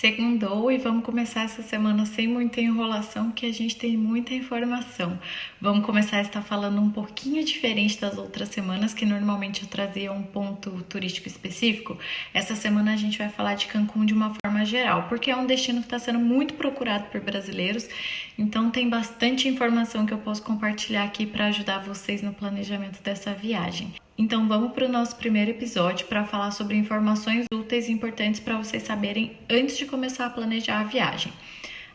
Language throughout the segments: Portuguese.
Segundou e vamos começar essa semana sem muita enrolação, que a gente tem muita informação. Vamos começar a estar falando um pouquinho diferente das outras semanas, que normalmente eu trazia um ponto turístico específico. Essa semana a gente vai falar de Cancún de uma forma geral, porque é um destino que está sendo muito procurado por brasileiros, então tem bastante informação que eu posso compartilhar aqui para ajudar vocês no planejamento dessa viagem. Então vamos para o nosso primeiro episódio para falar sobre informações úteis e importantes para vocês saberem antes de começar a planejar a viagem.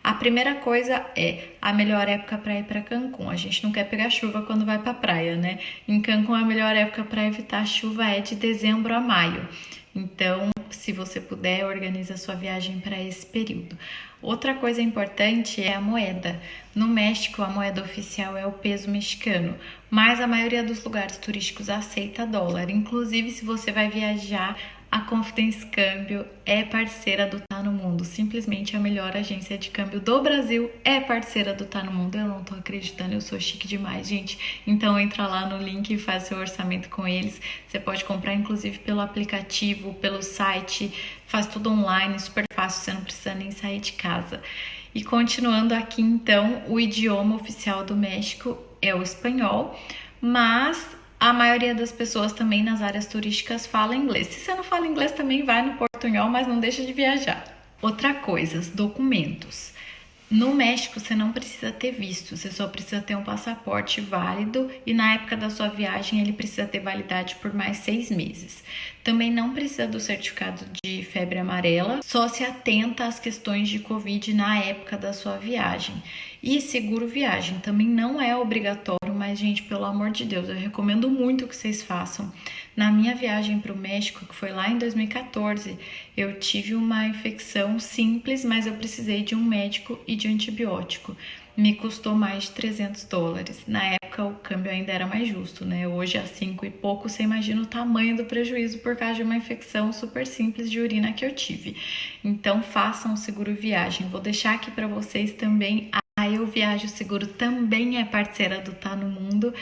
A primeira coisa é a melhor época para ir para Cancún. A gente não quer pegar chuva quando vai para a praia, né? Em Cancún a melhor época para evitar chuva é de dezembro a maio. Então, se você puder, organize a sua viagem para esse período. Outra coisa importante é a moeda. No México, a moeda oficial é o peso mexicano, mas a maioria dos lugares turísticos aceita dólar. Inclusive, se você vai viajar, a Confidence Câmbio é parceira do Tá no Mundo. Simplesmente a melhor agência de câmbio do Brasil é parceira do Tá no Mundo. Eu não tô acreditando, eu sou chique demais, gente. Então entra lá no link e faz seu orçamento com eles. Você pode comprar inclusive pelo aplicativo, pelo site, faz tudo online, super fácil, você não precisa nem sair de casa. E continuando aqui então, o idioma oficial do México é o espanhol, mas a maioria das pessoas também nas áreas turísticas fala inglês. Se você não fala inglês também vai no portunhol, mas não deixa de viajar. Outra coisa, documentos. No México você não precisa ter visto, você só precisa ter um passaporte válido e na época da sua viagem ele precisa ter validade por mais 6 meses. Também não precisa do certificado de febre amarela, só se atenta às questões de Covid na época da sua viagem. E seguro viagem também não é obrigatório, mas gente, pelo amor de Deus, eu recomendo muito que vocês façam. Na minha viagem para o México, que foi lá em 2014, eu tive uma infecção simples, mas eu precisei de um médico e de antibiótico. Me custou mais de $300. Na época o câmbio ainda era mais justo, né? Hoje a 5 e pouco, você imagina o tamanho do prejuízo por causa de uma infecção super simples de urina que eu tive. Então façam o seguro viagem. Vou deixar aqui para vocês também. A Eu Viajo Seguro também é parceira do Tá no Mundo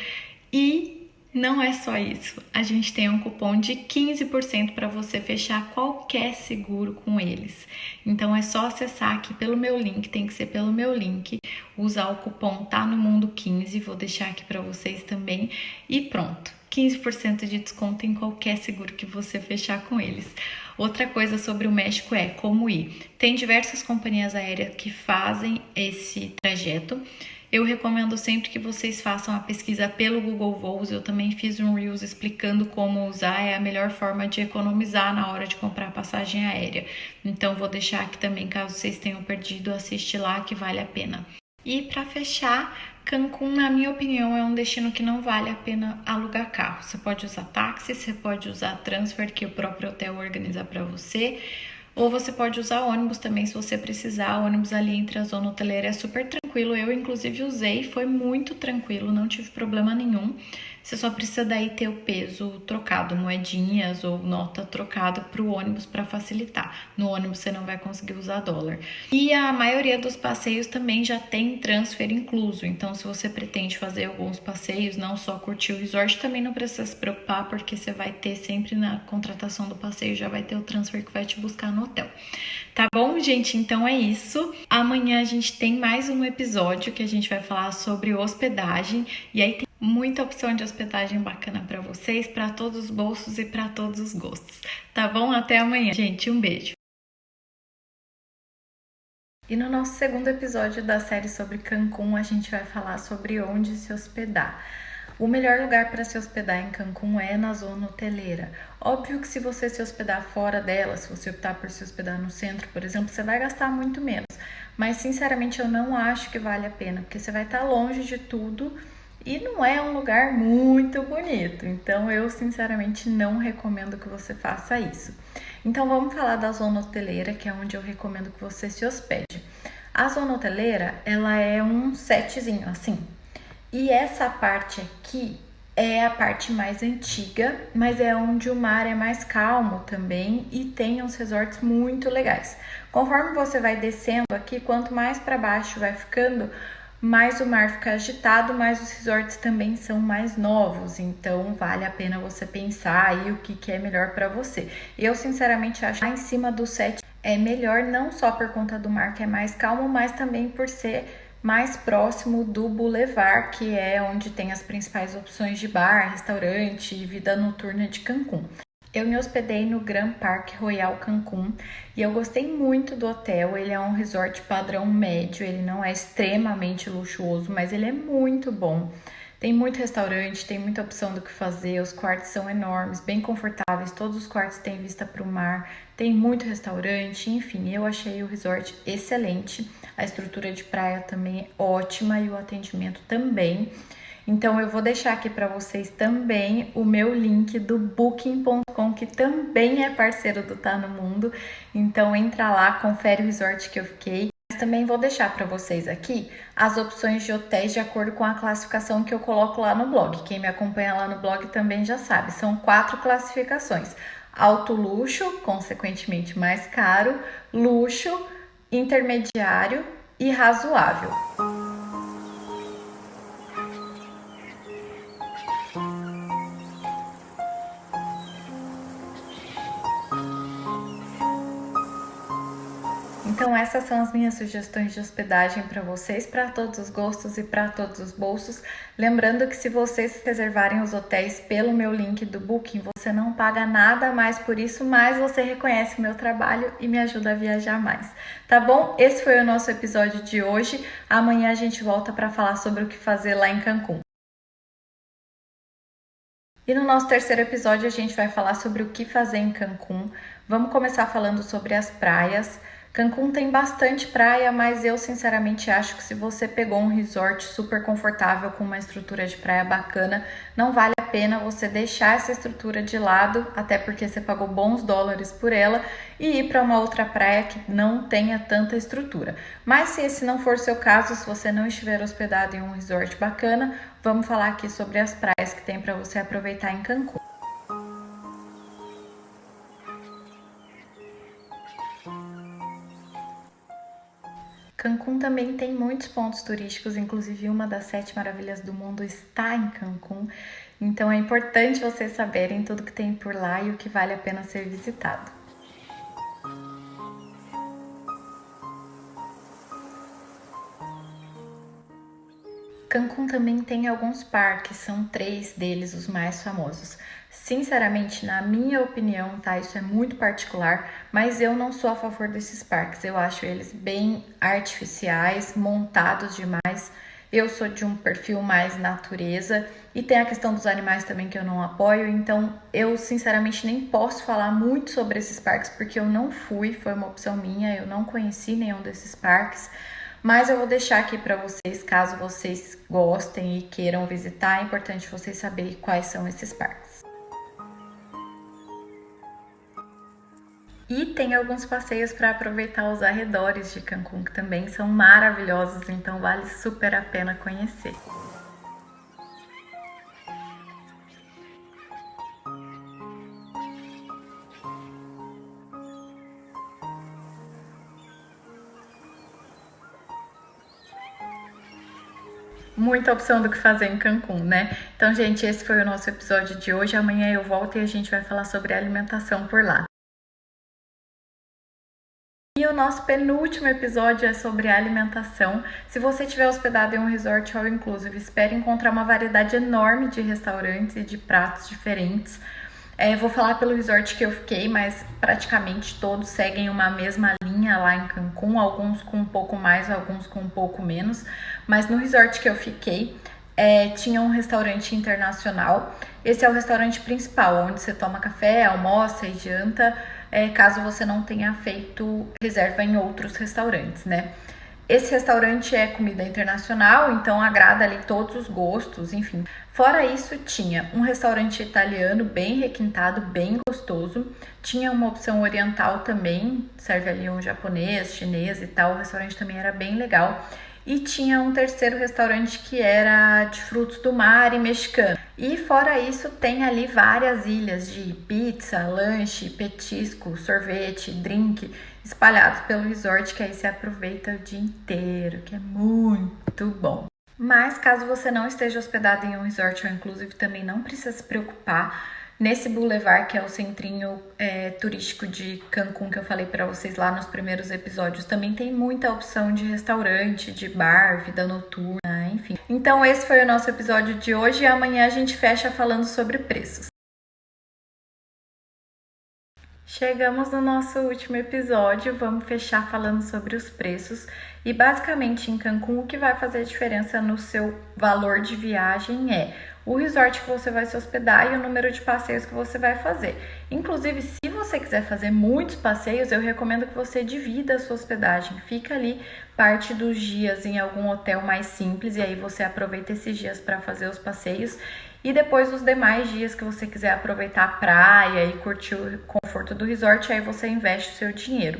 e não é só isso, a gente tem um cupom de 15% para você fechar qualquer seguro com eles. Então é só acessar aqui pelo meu link, tem que ser pelo meu link, usar o cupom Tá no Mundo 15, vou deixar aqui para vocês também e pronto, 15% de desconto em qualquer seguro que você fechar com eles. Outra coisa sobre o México é como ir. Tem diversas companhias aéreas que fazem esse trajeto. Eu recomendo sempre que vocês façam a pesquisa pelo Google Voos. Eu também fiz um Reels explicando como usar, é a melhor forma de economizar na hora de comprar passagem aérea. Então vou deixar aqui também, caso vocês tenham perdido, assiste lá que vale a pena. E para fechar, Cancún, na minha opinião, é um destino que não vale a pena alugar carro. Você pode usar táxi, você pode usar transfer, que o próprio hotel organiza para você, ou você pode usar ônibus também, se você precisar. O ônibus ali entre a zona hoteleira é super tranquilo. Eu, inclusive, usei, foi muito tranquilo, não tive problema nenhum. Você só precisa daí ter o peso trocado, moedinhas ou nota trocada para o ônibus para facilitar. No ônibus você não vai conseguir usar dólar. E a maioria dos passeios também já tem transfer incluso. Então, se você pretende fazer alguns passeios, não só curtir o resort, também não precisa se preocupar, porque você vai ter sempre na contratação do passeio, já vai ter o transfer que vai te buscar no hotel. Tá bom, gente? Então é isso. Amanhã a gente tem mais um episódio que a gente vai falar sobre hospedagem. E aí tem muita opção de hospedagem bacana para vocês, para todos os bolsos e para todos os gostos. Tá bom? Até amanhã, gente. Um beijo. E no nosso segundo episódio da série sobre Cancún, a gente vai falar sobre onde se hospedar. O melhor lugar para se hospedar em Cancún é na zona hoteleira. Óbvio que se você se hospedar fora dela, se você optar por se hospedar no centro, por exemplo, você vai gastar muito menos. Mas, sinceramente, eu não acho que vale a pena, porque você vai estar longe de tudo e não é um lugar muito bonito. Então, eu, sinceramente, não recomendo que você faça isso. Então, vamos falar da zona hoteleira, que é onde eu recomendo que você se hospede. A zona hoteleira, ela é um setzinho, assim. E essa parte aqui é a parte mais antiga, mas é onde o mar é mais calmo também e tem uns resorts muito legais. Conforme você vai descendo aqui, quanto mais para baixo vai ficando, mais o mar fica agitado, mas os resorts também são mais novos, então vale a pena você pensar aí o que é melhor para você. Eu sinceramente acho que lá em cima do set é melhor, não só por conta do mar que é mais calmo, mas também por ser mais próximo do Boulevard, que é onde tem as principais opções de bar, restaurante e vida noturna de Cancún. Eu me hospedei no Grand Park Royal Cancún e eu gostei muito do hotel. Ele é um resort padrão médio, ele não é extremamente luxuoso, mas ele é muito bom. Tem muito restaurante, tem muita opção do que fazer, os quartos são enormes, bem confortáveis, todos os quartos têm vista para o mar, tem muito restaurante, enfim, eu achei o resort excelente. A estrutura de praia também é ótima e o atendimento também. Então eu vou deixar aqui para vocês também o meu link do Booking.com, que também é parceiro do Tá no Mundo. Então entra lá, confere o resort que eu fiquei. Mas também vou deixar para vocês aqui as opções de hotéis de acordo com a classificação que eu coloco lá no blog. Quem me acompanha lá no blog também já sabe. São 4 classificações: alto luxo, consequentemente mais caro, luxo, intermediário e razoável. Então essas são as minhas sugestões de hospedagem para vocês, para todos os gostos e para todos os bolsos. Lembrando que se vocês reservarem os hotéis pelo meu link do Booking, você não paga nada mais por isso, mas você reconhece o meu trabalho e me ajuda a viajar mais. Tá bom? Esse foi o nosso episódio de hoje. Amanhã a gente volta para falar sobre o que fazer lá em Cancún. E no nosso terceiro episódio a gente vai falar sobre o que fazer em Cancún. Vamos começar falando sobre as praias. Cancún tem bastante praia, mas eu sinceramente acho que se você pegou um resort super confortável com uma estrutura de praia bacana, não vale a pena você deixar essa estrutura de lado, até porque você pagou bons dólares por ela, e ir para uma outra praia que não tenha tanta estrutura. Mas se esse não for seu caso, se você não estiver hospedado em um resort bacana, vamos falar aqui sobre as praias que tem para você aproveitar em Cancún. Cancún também tem muitos pontos turísticos, inclusive uma das 7 maravilhas do mundo está em Cancún. Então é importante vocês saberem tudo que tem por lá e o que vale a pena ser visitado. Cancún também tem alguns parques, são 3 deles os mais famosos. Sinceramente, na minha opinião, tá? Isso é muito particular, mas eu não sou a favor desses parques. Eu acho eles bem artificiais, montados demais. Eu sou de um perfil mais natureza e tem a questão dos animais também que eu não apoio, então eu sinceramente nem posso falar muito sobre esses parques porque eu não fui, foi uma opção minha, eu não conheci nenhum desses parques. Mas eu vou deixar aqui para vocês, caso vocês gostem e queiram visitar, é importante vocês saberem quais são esses parques. E tem alguns passeios para aproveitar os arredores de Cancún, que também são maravilhosos, então vale super a pena conhecer. Muita opção do que fazer em Cancún, né? Então, gente, esse foi o nosso episódio de hoje. Amanhã eu volto e a gente vai falar sobre alimentação por lá. E o nosso penúltimo episódio é sobre alimentação. Se você estiver hospedado em um resort all inclusive, espere encontrar uma variedade enorme de restaurantes e de pratos diferentes. Vou falar pelo resort que eu fiquei, mas praticamente todos seguem uma mesma linha lá em Cancún, alguns com um pouco mais, alguns com um pouco menos. Mas no resort que eu fiquei, tinha um restaurante internacional. Esse é o restaurante principal, onde você toma café, almoça e janta, caso você não tenha feito reserva em outros restaurantes, né? Esse restaurante é comida internacional, então agrada ali todos os gostos, enfim. Fora isso, tinha um restaurante italiano bem requintado, bem gostoso. Tinha uma opção oriental também, serve ali um japonês, chinês e tal. O restaurante também era bem legal. E tinha um terceiro restaurante que era de frutos do mar e mexicano. E fora isso, tem ali várias ilhas de pizza, lanche, petisco, sorvete, drink, espalhados pelo resort, que aí você aproveita o dia inteiro, que é muito bom. Mas caso você não esteja hospedado em um resort all inclusive, também não precisa se preocupar. Nesse Boulevard, que é o centrinho turístico de Cancún, que eu falei para vocês lá nos primeiros episódios, também tem muita opção de restaurante, de bar, vida noturna, enfim. Então esse foi o nosso episódio de hoje e amanhã a gente fecha falando sobre preços. Chegamos no nosso último episódio, vamos fechar falando sobre os preços e basicamente em Cancún o que vai fazer diferença no seu valor de viagem é o resort que você vai se hospedar e o número de passeios que você vai fazer. Inclusive, se você quiser fazer muitos passeios, eu recomendo que você divida a sua hospedagem. Fica ali parte dos dias em algum hotel mais simples e aí você aproveita esses dias para fazer os passeios. E depois os demais dias que você quiser aproveitar a praia e curtir o conforto do resort, aí você investe o seu dinheiro.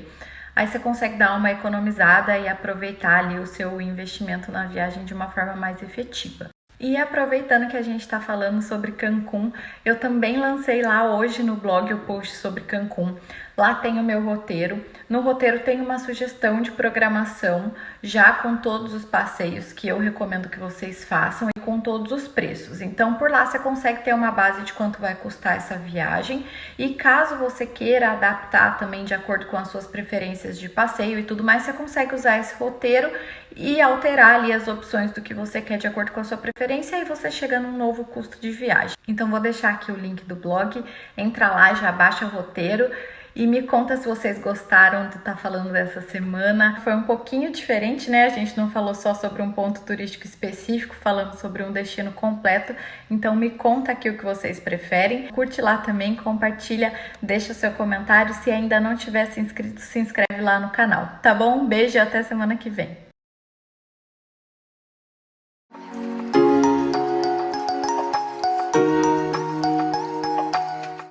Aí você consegue dar uma economizada e aproveitar ali o seu investimento na viagem de uma forma mais efetiva. E aproveitando que a gente está falando sobre Cancún, eu também lancei lá hoje no blog o post sobre Cancún. Lá tem o meu roteiro. No roteiro tem uma sugestão de programação, já com todos os passeios que eu recomendo que vocês façam e com todos os preços. Então, por lá você consegue ter uma base de quanto vai custar essa viagem. E caso você queira adaptar também de acordo com as suas preferências de passeio e tudo mais, você consegue usar esse roteiro e alterar ali as opções do que você quer de acordo com a sua preferência e aí você chega num novo custo de viagem. Então, vou deixar aqui o link do blog, entra lá, já baixa o roteiro. E me conta se vocês gostaram de estar falando dessa semana. Foi um pouquinho diferente, né? A gente não falou só sobre um ponto turístico específico, falamos sobre um destino completo. Então me conta aqui o que vocês preferem. Curte lá também, compartilha, deixa o seu comentário. Se ainda não tiver se inscrito, se inscreve lá no canal, tá bom? Um beijo e até semana que vem.